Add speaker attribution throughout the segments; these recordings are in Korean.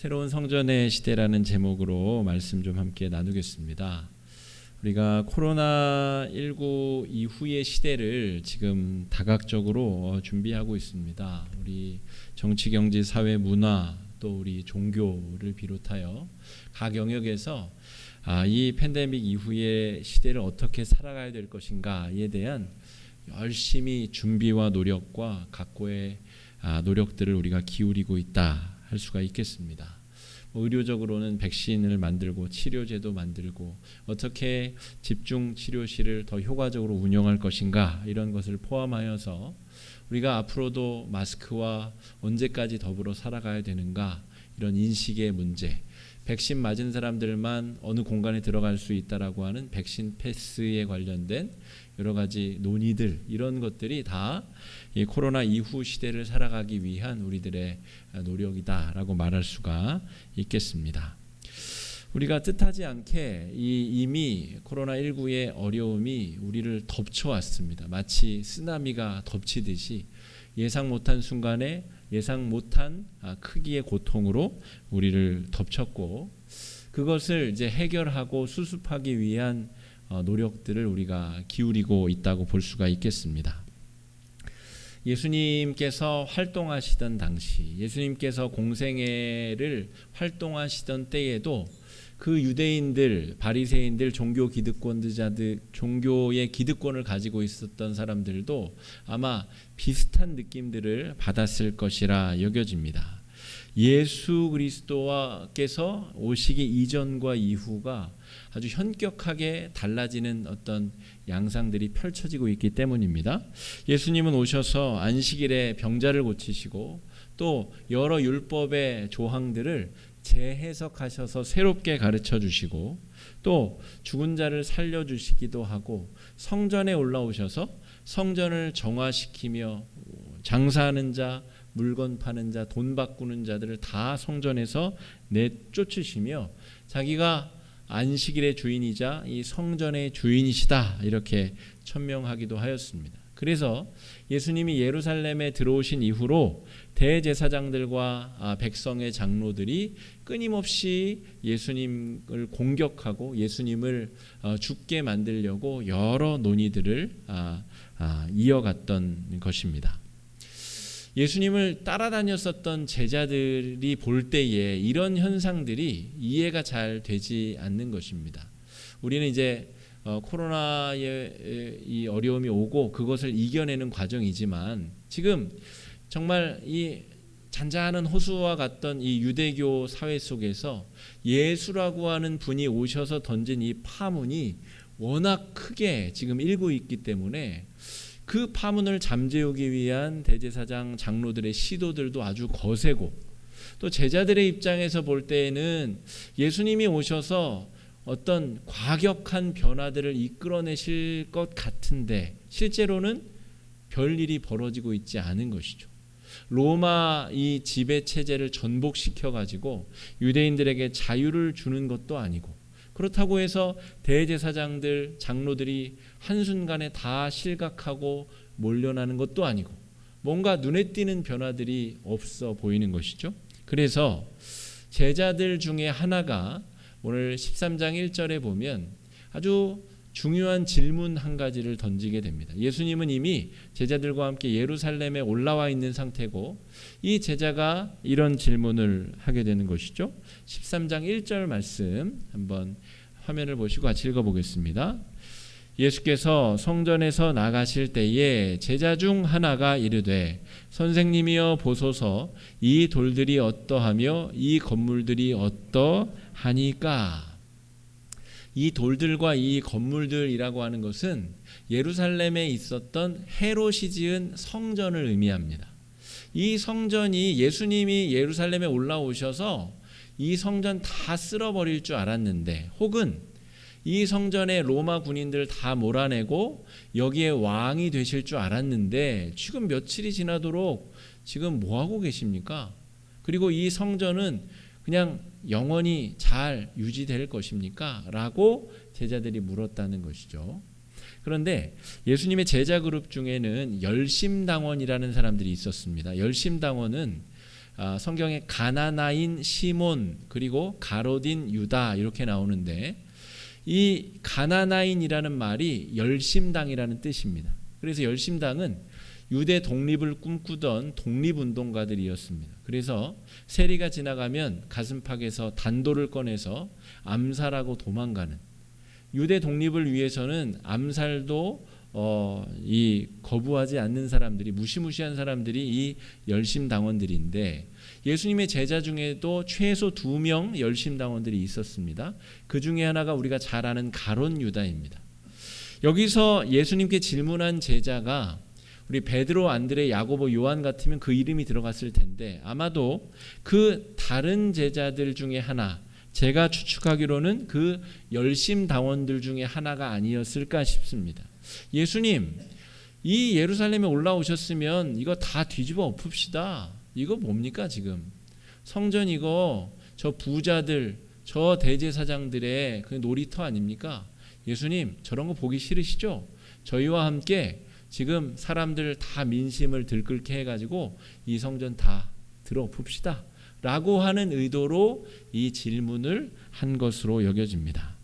Speaker 1: 새로운 성전의 시대라는 제목으로 말씀 좀 함께 나누겠습니다. 우리가 코로나19 이후의 시대를 지금 다각적으로 준비하고 있습니다. 우리 정치, 경제, 사회, 문화, 또 우리 종교를 비롯하여 각 영역에서 이 팬데믹 이후의 시대를 어떻게 살아가야 될 것인가에 대한 열심히 준비와 노력과 각고의 노력들을 우리가 기울이고 있다 할 수가 있겠습니다. 의료적으로는 백신을 만들고 치료제도 만들고 어떻게 집중 치료실을 더 효과적으로 운영할 것인가 이런 것을 포함하여서 우리가 앞으로도 마스크와 언제까지 더불어 살아가야 되는가 이런 인식의 문제, 백신 맞은 사람들만 어느 공간에 들어갈 수 있다라고 하는 백신 패스에 관련된 여러 가지 논의들, 이런 것들이 다 이 코로나 이후 시대를 살아가기 위한 우리들의 노력이다라고 말할 수가 있겠습니다. 우리가 뜻하지 않게 이미 코로나19의 어려움이 우리를 덮쳐왔습니다. 마치 쓰나미가 덮치듯이 예상 못한 순간에 예상 못한 크기의 고통으로 우리를 덮쳤고, 그것을 이제 해결하고 수습하기 위한 노력들을 우리가 기울이고 있다고 볼 수가 있겠습니다. 예수님께서 활동하시던 당시, 예수님께서 공생애를 활동하시던 때에도 그 유대인들, 바리새인들, 종교 기득권자들, 종교의 기득권을 가지고 있었던 사람들도 아마 비슷한 느낌들을 받았을 것이라 여겨집니다. 예수 그리스도께서 오시기 이전과 이후가 아주 현격하게 달라지는 어떤 양상들이 펼쳐지고 있기 때문입니다. 예수님은 오셔서 안식일에 병자를 고치시고 또 여러 율법의 조항들을 재해석하셔서 새롭게 가르쳐 주시고 또 죽은 자를 살려주시기도 하고 성전에 올라오셔서 성전을 정화시키며 장사하는 자, 물건 파는 자, 돈 바꾸는 자들을 다 성전에서 내쫓으시며 자기가 안식일의 주인이자 이 성전의 주인이시다 이렇게 천명하기도 하였습니다. 그래서 예수님이 예루살렘에 들어오신 이후로 대제사장들과 백성의 장로들이 끊임없이 예수님을 공격하고 예수님을 죽게 만들려고 여러 논의들을 이어갔던 것입니다. 예수님을 따라다녔었던 제자들이 볼 때에 이런 현상들이 이해가 잘 되지 않는 것입니다. 우리는 이제 코로나의 이 어려움이 오고 그것을 이겨내는 과정이지만 지금 정말 이 잔잔한 호수와 같던 이 유대교 사회 속에서 예수라고 하는 분이 오셔서 던진 이 파문이 워낙 크게 지금 일고 있기 때문에 그 파문을 잠재우기 위한 대제사장 장로들의 시도들도 아주 거세고, 또 제자들의 입장에서 볼 때에는 예수님이 오셔서 어떤 과격한 변화들을 이끌어내실 것 같은데 실제로는 별일이 벌어지고 있지 않은 것이죠. 로마 이 지배 체제를 전복시켜 가지고 유대인들에게 자유를 주는 것도 아니고, 그렇다고 해서 대제사장들, 장로들이 한순간에 다 실각하고 몰려나는 것도 아니고 뭔가 눈에 띄는 변화들이 없어 보이는 것이죠. 그래서 제자들 중에 하나가 오늘 13장 1절에 보면 아주 중요한 질문 한 가지를 던지게 됩니다. 예수님은 이미 제자들과 함께 예루살렘에 올라와 있는 상태고 이 제자가 이런 질문을 하게 되는 것이죠. 13장 1절 말씀 한번 화면을 보시고 같이 읽어보겠습니다. 예수께서 성전에서 나가실 때에 제자 중 하나가 이르되 선생님이여 보소서 이 돌들이 어떠하며 이 건물들이 어떠하니까. 이 돌들과 이 건물들이라고 하는 것은 예루살렘에 있었던 헤롯이 지은 성전을 의미합니다. 이 성전이 예수님이 예루살렘에 올라오셔서 이 성전 다 쓸어버릴 줄 알았는데, 혹은 이 성전에 로마 군인들 다 몰아내고 여기에 왕이 되실 줄 알았는데 지금 며칠이 지나도록 지금 뭐하고 계십니까? 그리고 이 성전은 그냥 영원히 잘 유지될 것입니까? 라고 제자들이 물었다는 것이죠. 그런데 예수님의 제자 그룹 중에는 열심당원이라는 사람들이 있었습니다. 열심당원은 성경에 가나나인 시몬 그리고 가롯인 유다 이렇게 나오는데 이 가나나인이라는 말이 열심당이라는 뜻입니다. 그래서 열심당은 유대 독립을 꿈꾸던 독립운동가들이었습니다. 그래서 세리가 지나가면 가슴팍에서 단도를 꺼내서 암살하고 도망가는, 유대 독립을 위해서는 암살도 거부하지 않는 사람들이, 무시무시한 사람들이 이 열심당원들인데, 예수님의 제자 중에도 최소 2명 열심당원들이 있었습니다. 그 중에 하나가 우리가 잘 아는 가롯 유다입니다. 여기서 예수님께 질문한 제자가 우리 베드로, 안드레, 야고보, 요한 같으면 그 이름이 들어갔을 텐데, 아마도 그 다른 제자들 중에 하나, 제가 추측하기로는 그 열심당원들 중에 하나가 아니었을까 싶습니다. 예수님, 이 예루살렘에 올라오셨으면 이거 다 뒤집어 엎읍시다. 이거 뭡니까 지금? 성전 이거 저 부자들, 저 대제사장들의 그 놀이터 아닙니까? 예수님, 저런 거 보기 싫으시죠? 저희와 함께 지금 사람들 다 민심을 들끓게 해가지고 이 성전 다 들어 엎읍시다 라고 하는 의도로 이 질문을 한 것으로 여겨집니다.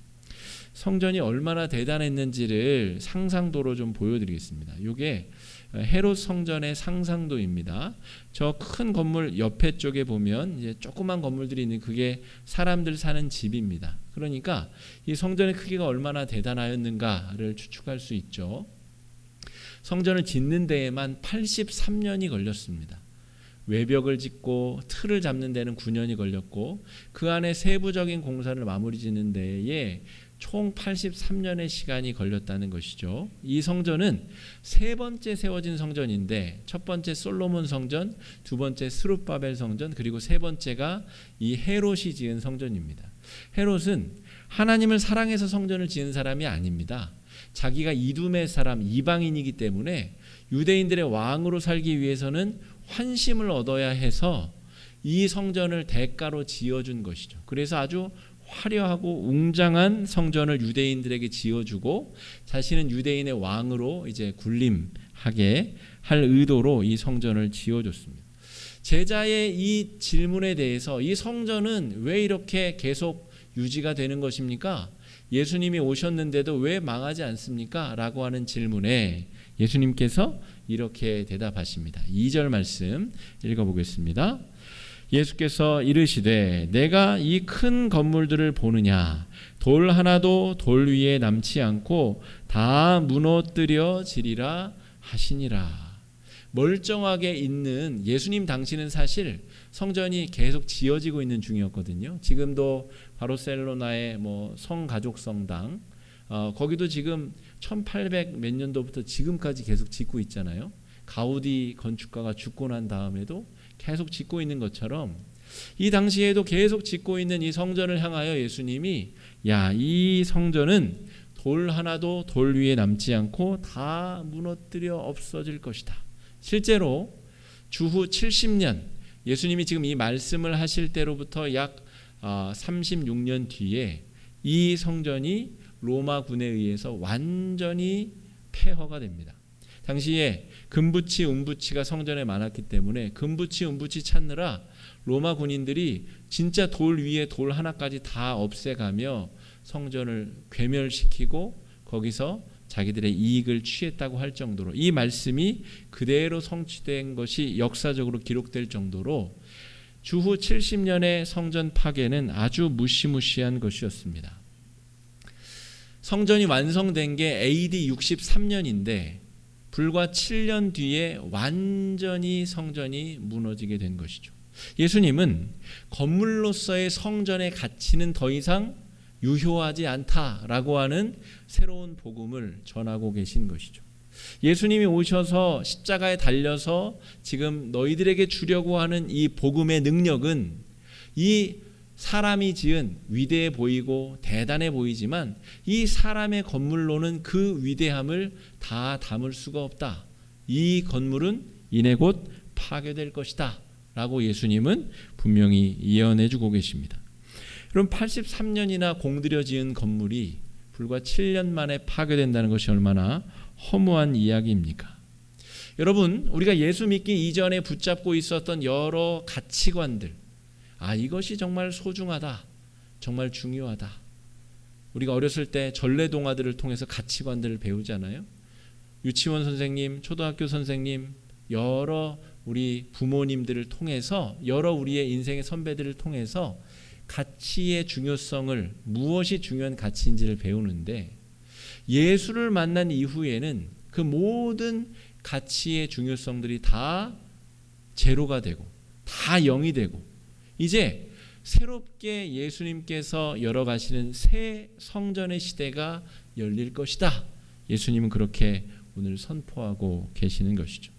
Speaker 1: 성전이 얼마나 대단했는지를 상상도로 좀 보여드리겠습니다. 이게 헤롯 성전의 상상도입니다. 저 큰 건물 옆에 쪽에 보면 이제 조그만 건물들이 있는, 그게 사람들 사는 집입니다. 그러니까 이 성전의 크기가 얼마나 대단하였는가를 추측할 수 있죠. 성전을 짓는 데에만 83년이 걸렸습니다. 외벽을 짓고 틀을 잡는 데는 9년이 걸렸고, 그 안에 세부적인 공사를 마무리 짓는 데에 총 83년의 시간이 걸렸다는 것이죠. 이 성전은 세 번째 세워진 성전인데, 첫 번째 솔로몬 성전, 두 번째 스룹바벨 성전, 그리고 세 번째가 이 헤롯이 지은 성전입니다. 헤롯은 하나님을 사랑해서 성전을 지은 사람이 아닙니다. 자기가 이두메 사람, 이방인이기 때문에 유대인들의 왕으로 살기 위해서는 환심을 얻어야 해서 이 성전을 대가로 지어준 것이죠. 그래서 아주 화려하고 웅장한 성전을 유대인들에게 지어주고, 자신은 유대인의 왕으로 이제 군림하게 할 의도로 이 성전을 지어줬습니다. 제자의 이 질문에 대해서, 이 성전은 왜 이렇게 계속 유지가 되는 것입니까? 예수님이 오셨는데도 왜 망하지 않습니까? 라고 하는 질문에 예수님께서 이렇게 대답하십니다. 2절 말씀 읽어보겠습니다. 예수께서 이르시되 내가 이 큰 건물들을 보느냐? 돌 하나도 돌 위에 남지 않고 다 무너뜨려지리라 하시니라. 멀쩡하게 있는 예수님 당시는 사실 성전이 계속 지어지고 있는 중이었거든요. 지금도 바르셀로나의 성가족 성당, 거기도 지금 1800 몇 년도부터 지금까지 계속 짓고 있잖아요. 가우디 건축가가 죽고 난 다음에도 계속 짓고 있는 것처럼, 이 당시에도 계속 짓고 있는 이 성전을 향하여 예수님이, 야, 이 성전은 돌 하나도 돌 위에 남지 않고 다 무너뜨려 없어질 것이다. 실제로 주후 70년, 예수님이 지금 이 말씀을 하실 때로부터 약 36년 뒤에 이 성전이 로마군에 의해서 완전히 폐허가 됩니다. 당시에 금붙이, 은붙이가 성전에 많았기 때문에 금붙이, 은붙이 찾느라 로마 군인들이 진짜 돌 위에 돌 하나까지 다 없애가며 성전을 괴멸시키고 거기서 자기들의 이익을 취했다고 할 정도로, 이 말씀이 그대로 성취된 것이 역사적으로 기록될 정도로 주후 70년의 성전 파괴는 아주 무시무시한 것이었습니다. 성전이 완성된 게 AD 63년인데 불과 7년 뒤에 완전히 성전이 무너지게 된 것이죠. 예수님은 건물로서의 성전의 가치는 더 이상 유효하지 않다라고 하는 새로운 복음을 전하고 계신 것이죠. 예수님이 오셔서 십자가에 달려서 지금 너희들에게 주려고 하는 이 복음의 능력은, 이 사람이 지은 위대해 보이고 대단해 보이지만 이 사람의 건물로는 그 위대함을 다 담을 수가 없다. 이 건물은 이내 곧 파괴될 것이다 라고 예수님은 분명히 예언해 주고 계십니다. 그럼 83년이나 공들여 지은 건물이 불과 7년 만에 파괴된다는 것이 얼마나 허무한 이야기입니까? 여러분, 우리가 예수 믿기 이전에 붙잡고 있었던 여러 가치관들, 이것이 정말 소중하다, 정말 중요하다. 우리가 어렸을 때 전래 동화들을 통해서 가치관들을 배우잖아요. 유치원 선생님, 초등학교 선생님, 여러 우리 부모님들을 통해서, 여러 우리의 인생의 선배들을 통해서 가치의 중요성을, 무엇이 중요한 가치인지를 배우는데, 예수를 만난 이후에는 그 모든 가치의 중요성들이 다 제로가 되고 다 0이 되고, 이제 새롭게 예수님께서 열어가시는 새 성전의 시대가 열릴 것이다. 예수님은 그렇게 오늘 선포하고 계시는 것이죠.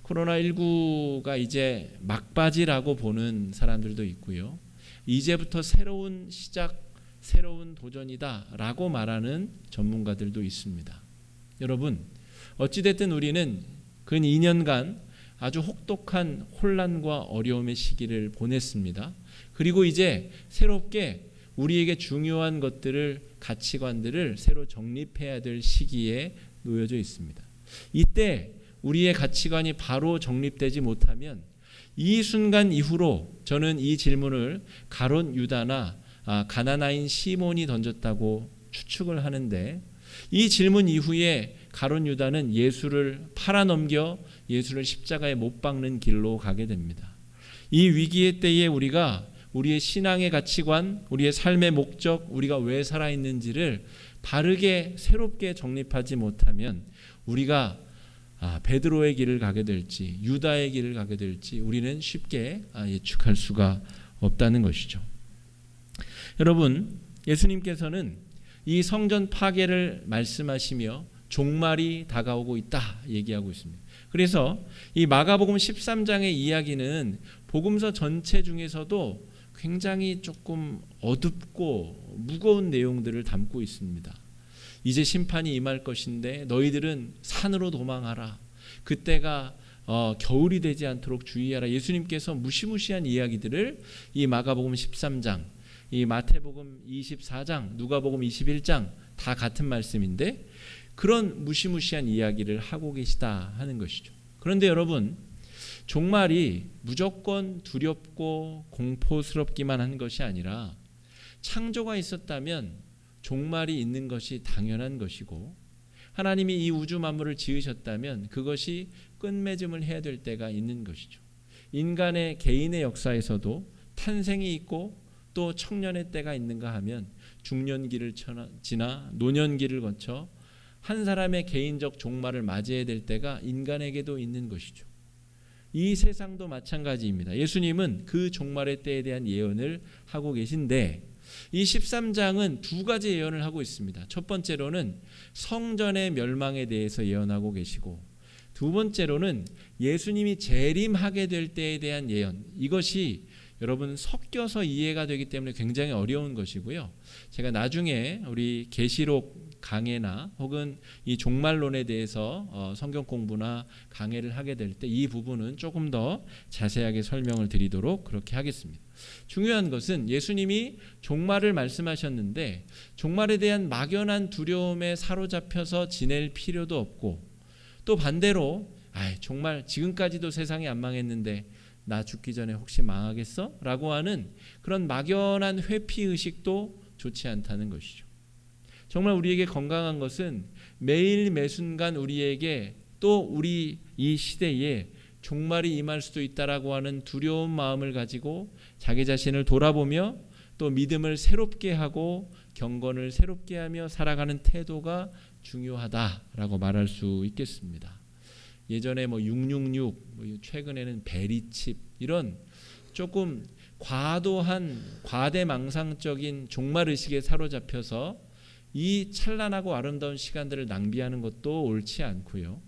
Speaker 1: 코로나19가 이제 막바지라고 보는 사람들도 있고요. 이제부터 새로운 시작, 새로운 도전이다 라고 말하는 전문가들도 있습니다. 여러분, 어찌됐든 우리는 근 2년간 아주 혹독한 혼란과 어려움의 시기를 보냈습니다. 그리고 이제 새롭게 우리에게 중요한 것들을, 가치관들을 새로 정립해야 될 시기에 놓여져 있습니다. 이때 우리의 가치관이 바로 정립되지 못하면 이 순간 이후로 저는 이 질문을 가룟 유다나 가나나인 시몬이 던졌다고 추측을 하는데, 이 질문 이후에 가룟 유다는 예수를 팔아넘겨 예수를 십자가에 못 박는 길로 가게 됩니다. 이 위기의 때에 우리가 우리의 신앙의 가치관, 우리의 삶의 목적, 우리가 왜 살아있는지를 바르게 새롭게 정립하지 못하면 우리가 베드로의 길을 가게 될지 유다의 길을 가게 될지 우리는 쉽게 예측할 수가 없다는 것이죠. 여러분, 예수님께서는 이 성전 파괴를 말씀하시며 종말이 다가오고 있다 얘기하고 있습니다. 그래서 이 마가복음 13장의 이야기는 복음서 전체 중에서도 굉장히 조금 어둡고 무거운 내용들을 담고 있습니다. 이제 심판이 임할 것인데 너희들은 산으로 도망하라. 그때가 겨울이 되지 않도록 주의하라. 예수님께서 무시무시한 이야기들을 이 마가복음 13장, 이 마태복음 24장, 누가복음 21장 다 같은 말씀인데 그런 무시무시한 이야기를 하고 계시다 하는 것이죠. 그런데 여러분, 종말이 무조건 두렵고 공포스럽기만 한 것이 아니라 창조가 있었다면 종말이 있는 것이 당연한 것이고, 하나님이 이 우주 만물을 지으셨다면 그것이 끝맺음을 해야 될 때가 있는 것이죠. 인간의 개인의 역사에서도 탄생이 있고 또 청년의 때가 있는가 하면 중년기를 지나 노년기를 거쳐 한 사람의 개인적 종말을 맞이해야 될 때가 인간에게도 있는 것이죠. 이 세상도 마찬가지입니다. 예수님은 그 종말의 때에 대한 예언을 하고 계신데, 이 13장은 두 가지 예언을 하고 있습니다. 첫 번째로는 성전의 멸망에 대해서 예언하고 계시고, 두 번째로는 예수님이 재림하게 될 때에 대한 예언. 이것이 여러분 섞여서 이해가 되기 때문에 굉장히 어려운 것이고요. 제가 나중에 우리 계시록 강해나 혹은 이 종말론에 대해서 성경 공부나 강해를 하게 될 때 이 부분은 조금 더 자세하게 설명을 드리도록 그렇게 하겠습니다. 중요한 것은 예수님이 종말을 말씀하셨는데 종말에 대한 막연한 두려움에 사로잡혀서 지낼 필요도 없고, 또 반대로 정말 지금까지도 세상이 안 망했는데 나 죽기 전에 혹시 망하겠어? 라고 하는 그런 막연한 회피의식도 좋지 않다는 것이죠. 정말 우리에게 건강한 것은 매일 매순간 우리에게 또 우리 이 시대에 종말이 임할 수도 있다라고 하는 두려운 마음을 가지고 자기 자신을 돌아보며 또 믿음을 새롭게 하고 경건을 새롭게 하며 살아가는 태도가 중요하다라고 말할 수 있겠습니다. 예전에 666, 최근에는 베리칩, 이런 조금 과도한 과대망상적인 종말의식에 사로잡혀서 이 찬란하고 아름다운 시간들을 낭비하는 것도 옳지 않고요.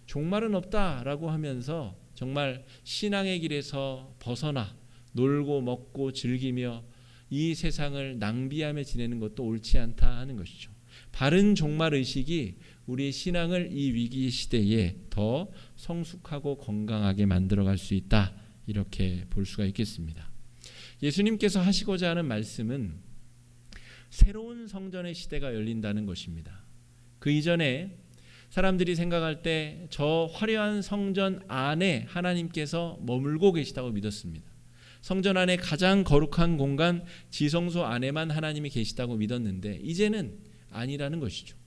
Speaker 1: 종말은 없다라고 하면서 정말 신앙의 길에서 벗어나 놀고 먹고 즐기며 이 세상을 낭비하며 지내는 것도 옳지 않다 하는 것이죠. 바른 종말의식이 우리의 신앙을 이 위기 시대에 더 성숙하고 건강하게 만들어갈 수 있다, 이렇게 볼 수가 있겠습니다. 예수님께서 하시고자 하는 말씀은 새로운 성전의 시대가 열린다는 것입니다. 그 이전에 사람들이 생각할 때 저 화려한 성전 안에 하나님께서 머물고 계시다고 믿었습니다. 성전 안에 가장 거룩한 공간 지성소 안에만 하나님이 계시다고 믿었는데 이제는 아니라는 것이죠.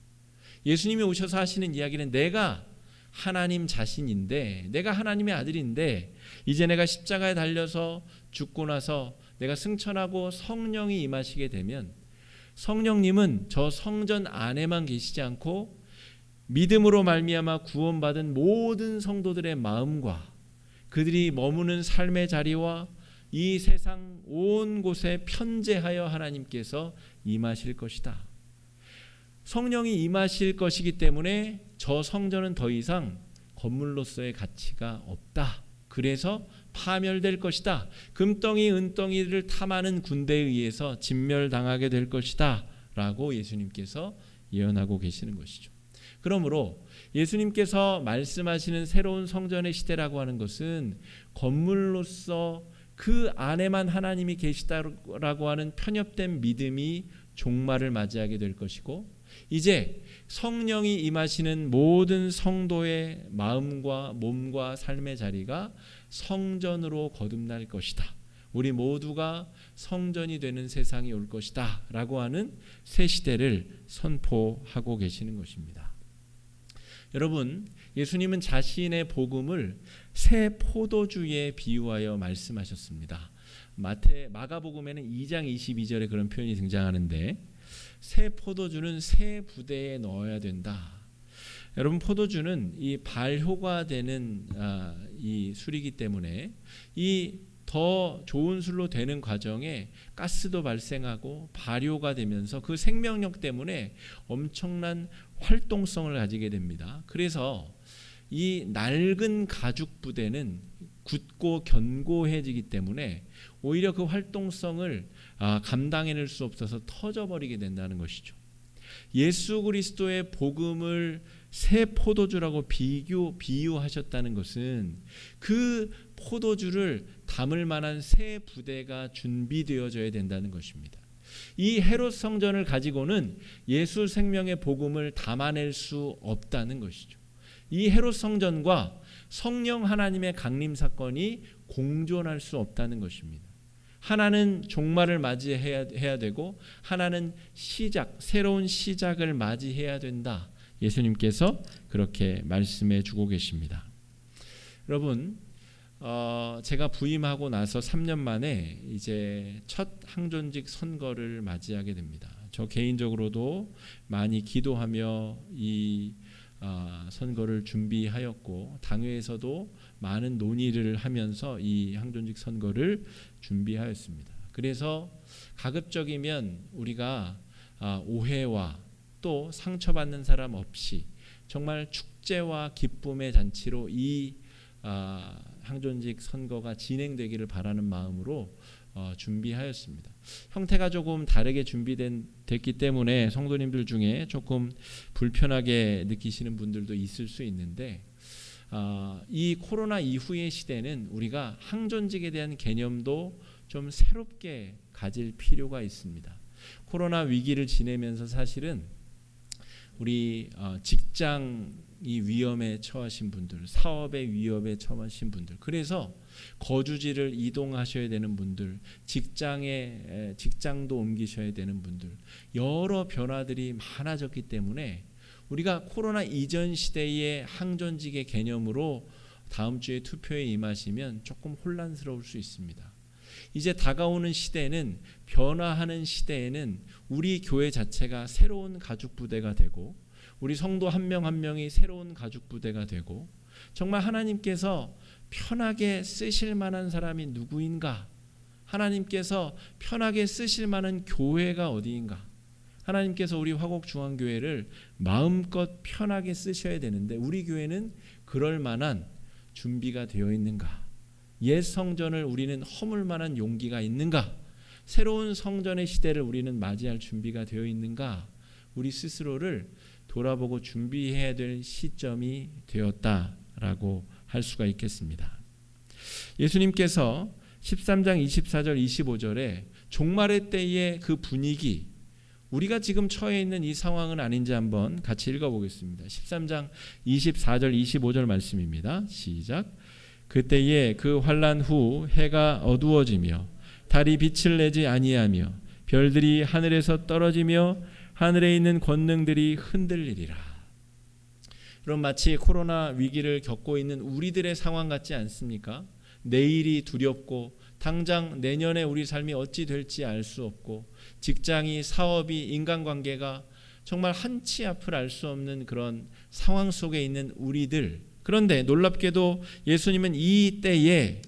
Speaker 1: 예수님이 오셔서 하시는 이야기는 내가 하나님 자신인데, 내가 하나님의 아들인데 이제 내가 십자가에 달려서 죽고 나서 내가 승천하고 성령이 임하시게 되면 성령님은 저 성전 안에만 계시지 않고 믿음으로 말미암아 구원받은 모든 성도들의 마음과 그들이 머무는 삶의 자리와 이 세상 온 곳에 편재하여 하나님께서 임하실 것이다. 성령이 임하실 것이기 때문에 저 성전은 더 이상 건물로서의 가치가 없다. 그래서 파멸될 것이다. 금덩이 은덩이를 탐하는 군대에 의해서 진멸당하게 될 것이다 라고 예수님께서 예언하고 계시는 것이죠. 그러므로 예수님께서 말씀하시는 새로운 성전의 시대라고 하는 것은 건물로서 그 안에만 하나님이 계시다라고 하는 편협된 믿음이 종말을 맞이하게 될 것이고, 이제 성령이 임하시는 모든 성도의 마음과 몸과 삶의 자리가 성전으로 거듭날 것이다. 우리 모두가 성전이 되는 세상이 올 것이다 라고 하는 새 시대를 선포하고 계시는 것입니다. 여러분, 예수님은 자신의 복음을 새 포도주에 비유하여 말씀하셨습니다. 마가복음에는 2장 22절에 그런 표현이 등장하는데, 새 포도주는 새 부대에 넣어야 된다. 여러분, 포도주는 이 발효가 되는 이 술이기 때문에 이 더 좋은 술로 되는 과정에 가스도 발생하고 발효가 되면서 그 생명력 때문에 엄청난 활동성을 가지게 됩니다. 그래서 이 낡은 가죽 부대는 굳고 견고해지기 때문에 오히려 그 활동성을 감당해낼 수 없어서 터져버리게 된다는 것이죠. 예수 그리스도의 복음을 새 포도주라고 비유하셨다는 것은 그 포도주를 담을 만한 새 부대가 준비되어져야 된다는 것입니다. 이 헤롯 성전을 가지고는 예수 생명의 복음을 담아낼 수 없다는 것이죠. 이 헤롯 성전과 성령 하나님의 강림 사건이 공존할 수 없다는 것입니다. 하나는 종말을 맞이해야 되고 하나는 새로운 시작을 맞이해야 된다. 예수님께서 그렇게 말씀해 주고 계십니다. 여러분, 제가 부임하고 나서 3년 만에 이제 첫 항존직 선거를 맞이하게 됩니다. 저 개인적으로도 많이 기도하며 이 선거를 준비하였고, 당회에서도 많은 논의를 하면서 이 항존직 선거를 준비하였습니다. 그래서 가급적이면 우리가 오해와 또 상처받는 사람 없이 정말 축제와 기쁨의 잔치로 이 항존직 선거가 진행되기를 바라는 마음으로 준비하였습니다. 형태가 조금 다르게 준비됐기 때문에 성도님들 중에 조금 불편하게 느끼시는 분들도 있을 수 있는데, 이 코로나 이후의 시대는 우리가 항존직에 대한 개념도 좀 새롭게 가질 필요가 있습니다. 코로나 위기를 지내면서 사실은 우리 직장이 위험에 처하신 분들, 사업의 위협에 처하신 분들, 그래서 거주지를 이동하셔야 되는 분들, 직장도 옮기셔야 되는 분들, 여러 변화들이 많아졌기 때문에 우리가 코로나 이전 시대의 항존직의 개념으로 다음 주에 투표에 임하시면 조금 혼란스러울 수 있습니다. 이제 다가오는 시대는, 변화하는 시대에는 우리 교회 자체가 새로운 가죽 부대가 되고, 우리 성도 한 명 한 명이 새로운 가죽 부대가 되고, 정말 하나님께서 편하게 쓰실 만한 사람이 누구인가, 하나님께서 편하게 쓰실 만한 교회가 어디인가, 하나님께서 우리 화곡중앙교회를 마음껏 편하게 쓰셔야 되는데 우리 교회는 그럴 만한 준비가 되어 있는가, 옛 성전을 우리는 허물 만한 용기가 있는가, 새로운 성전의 시대를 우리는 맞이할 준비가 되어 있는가, 우리 스스로를 돌아보고 준비해야 될 시점이 되었다라고 할 수가 있겠습니다. 예수님께서 13장 24절 25절에 종말의 때의 그 분위기, 우리가 지금 처해 있는 이 상황은 아닌지 한번 같이 읽어보겠습니다. 13장 24절 25절 말씀입니다. 시작. 그때에 그 환난 후 해가 어두워지며 달이 빛을 내지 아니하며 별들이 하늘에서 떨어지며 하늘에 있는 권능들이 흔들리리라. 그럼 마치 코로나 위기를 겪고 있는 우리들의 상황 같지 않습니까? 내일이 두렵고 당장 내년에 우리 삶이 어찌 될지 알 수 없고 직장이, 사업이, 인간관계가 정말 한치 앞을 알 수 없는 그런 상황 속에 있는 우리들. 그런데 놀랍게도 예수님은 이 때에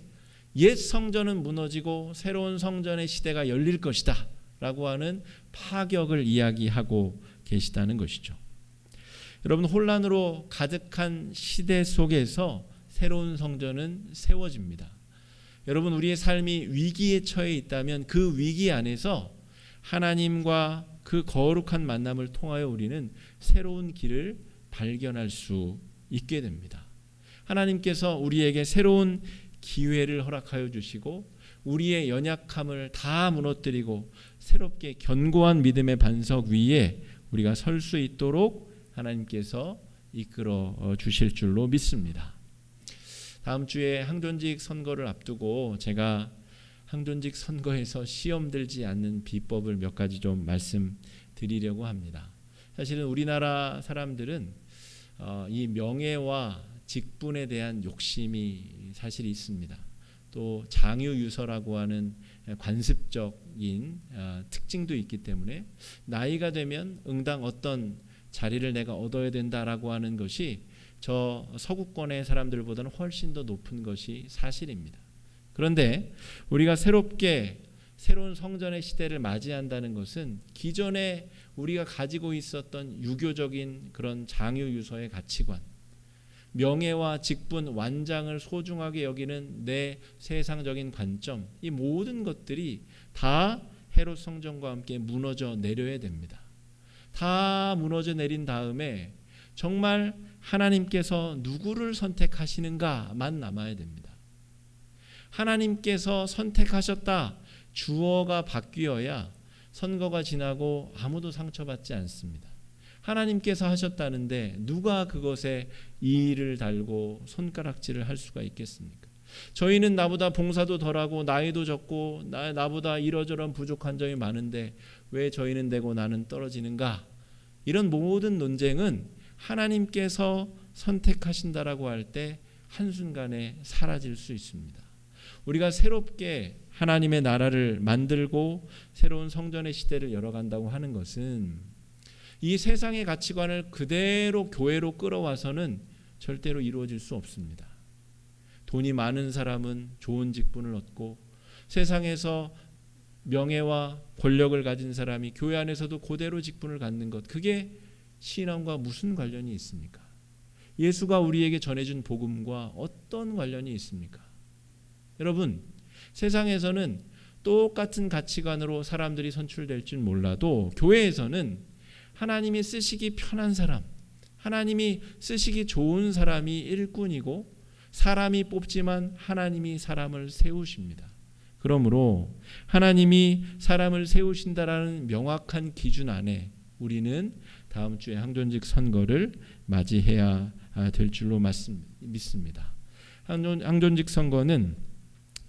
Speaker 1: 옛 성전은 무너지고 새로운 성전의 시대가 열릴 것이다 라고 하는 파격을 이야기하고 계시다는 것이죠. 여러분, 혼란으로 가득한 시대 속에서 새로운 성전은 세워집니다. 여러분, 우리의 삶이 위기에 처해 있다면 그 위기 안에서 하나님과 그 거룩한 만남을 통하여 우리는 새로운 길을 발견할 수 있게 됩니다. 하나님께서 우리에게 새로운 기회를 허락하여 주시고 우리의 연약함을 다 무너뜨리고 새롭게 견고한 믿음의 반석 위에 우리가 설 수 있도록 하나님께서 이끌어 주실 줄로 믿습니다. 다음 주에 항존직 선거를 앞두고 제가 항존직 선거에서 시험 들지 않는 비법을 몇 가지 좀 말씀드리려고 합니다. 사실은 우리나라 사람들은 이 명예와 직분에 대한 욕심이 사실 있습니다. 또 장유유서라고 하는 관습적인 특징도 있기 때문에 나이가 되면 응당 어떤 자리를 내가 얻어야 된다라고 하는 것이 저 서구권의 사람들보다는 훨씬 더 높은 것이 사실입니다. 그런데 우리가 새로운 성전의 시대를 맞이한다는 것은 기존에 우리가 가지고 있었던 유교적인 그런 장유유서의 가치관, 명예와 직분, 완장을 소중하게 여기는 내 세상적인 관점, 이 모든 것들이 다 헤롯 성전과 함께 무너져 내려야 됩니다. 다 무너져 내린 다음에 정말 하나님께서 누구를 선택하시는가만 남아야 됩니다. 하나님께서 선택하셨다, 주어가 바뀌어야 선거가 지나고 아무도 상처받지 않습니다. 하나님께서 하셨다는데 누가 그것에 이의를 달고 손가락질을 할 수가 있겠습니까? 저희는 나보다 봉사도 덜하고 나이도 적고 나보다 이러저런 부족한 점이 많은데 왜 저희는 되고 나는 떨어지는가? 이런 모든 논쟁은 하나님께서 선택하신다라고 할 때 한순간에 사라질 수 있습니다. 우리가 새롭게 하나님의 나라를 만들고 새로운 성전의 시대를 열어간다고 하는 것은 이 세상의 가치관을 그대로 교회로 끌어와서는 절대로 이루어질 수 없습니다. 돈이 많은 사람은 좋은 직분을 얻고 세상에서 명예와 권력을 가진 사람이 교회 안에서도 그대로 직분을 갖는 것, 그게 신앙과 무슨 관련이 있습니까? 예수가 우리에게 전해준 복음과 어떤 관련이 있습니까? 여러분, 세상에서는 똑같은 가치관으로 사람들이 선출될 줄 몰라도 교회에서는 하나님이 쓰시기 편한 사람, 하나님이 쓰시기 좋은 사람이 일꾼이고 사람이 뽑지만 하나님이 사람을 세우십니다. 그러므로 하나님이 사람을 세우신다라는 명확한 기준 안에 우리는 다음 주에 항존직 선거를 맞이해야 될 줄로 믿습니다. 항존직 선거는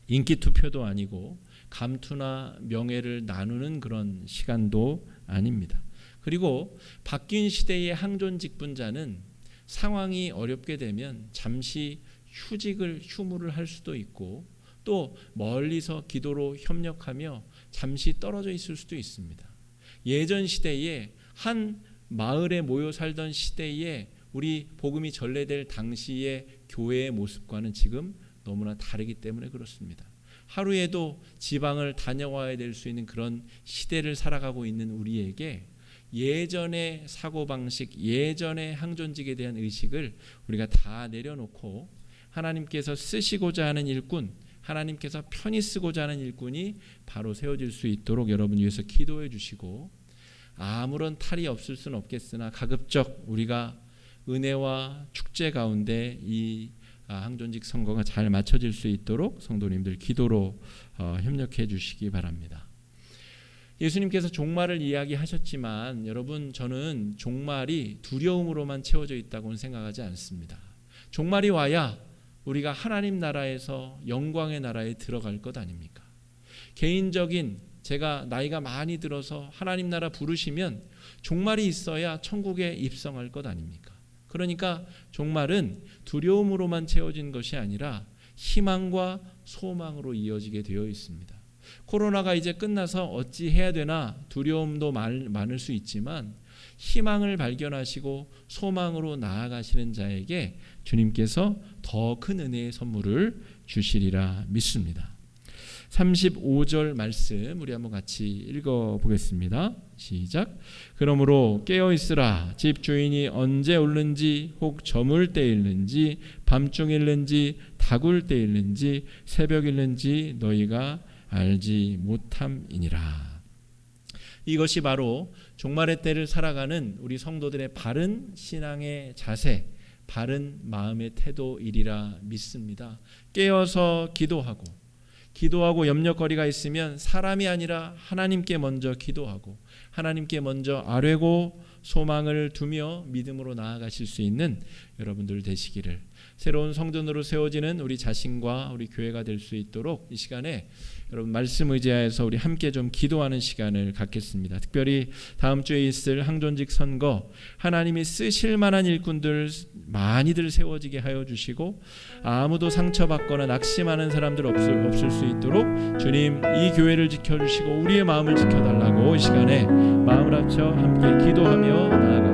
Speaker 1: 인기 투표도 아니고 감투나 명예를 나누는 그런 시간도 아닙니다. 그리고 바뀐 시대의 항존 직분자는 상황이 어렵게 되면 잠시 휴무를 할 수도 있고 또 멀리서 기도로 협력하며 잠시 떨어져 있을 수도 있습니다. 예전 시대에 한 마을에 모여 살던 시대에 우리 복음이 전래될 당시의 교회의 모습과는 지금 너무나 다르기 때문에 그렇습니다. 하루에도 지방을 다녀와야 될 수 있는 그런 시대를 살아가고 있는 우리에게 예전의 사고방식, 예전의 항존직에 대한 의식을 우리가 다 내려놓고 하나님께서 쓰시고자 하는 일꾼, 하나님께서 편히 쓰고자 하는 일꾼이 바로 세워질 수 있도록 여러분 위해서 기도해 주시고, 아무런 탈이 없을 수는 없겠으나 가급적 우리가 은혜와 축제 가운데 이 항존직 선거가 잘 맞춰질 수 있도록 성도님들 기도로 협력해 주시기 바랍니다. 예수님께서 종말을 이야기하셨지만 여러분, 저는 종말이 두려움으로만 채워져 있다고는 생각하지 않습니다. 종말이 와야 우리가 하나님 나라에서 영광의 나라에 들어갈 것 아닙니까? 개인적인, 제가 나이가 많이 들어서 하나님 나라 부르시면 종말이 있어야 천국에 입성할 것 아닙니까? 그러니까 종말은 두려움으로만 채워진 것이 아니라 희망과 소망으로 이어지게 되어 있습니다. 코로나가 이제 끝나서 어찌 해야 되나 두려움도 많을 수 있지만 희망을 발견하시고 소망으로 나아가시는 자에게 주님께서 더 큰 은혜의 선물을 주시리라 믿습니다. 35절 말씀 우리 한번 같이 읽어보겠습니다. 시작. 그러므로 깨어있으라. 집 주인이 언제 올는지, 혹 저물 때일는지, 밤중일는지, 다굴 때일는지, 새벽일는지 너희가 알지 못함이니라. 이것이 바로 종말의 때를 살아가는 우리 성도들의 바른 신앙의 자세, 바른 마음의 태도이리라 믿습니다. 깨어서 기도하고 염려거리가 있으면 사람이 아니라 하나님께 먼저 기도하고 하나님께 먼저 아뢰고 소망을 두며 믿음으로 나아가실 수 있는 여러분들 되시기를, 새로운 성전으로 세워지는 우리 자신과 우리 교회가 될 수 있도록 이 시간에 여러분 말씀 의지하여서 우리 함께 좀 기도하는 시간을 갖겠습니다. 특별히 다음 주에 있을 항존직 선거, 하나님이 쓰실 만한 일꾼들 많이들 세워지게 하여 주시고 아무도 상처받거나 낙심하는 사람들 없을 수 있도록 주님 이 교회를 지켜주시고 우리의 마음을 지켜달라고 이 시간에 마음을 합쳐 함께 기도하며 나아가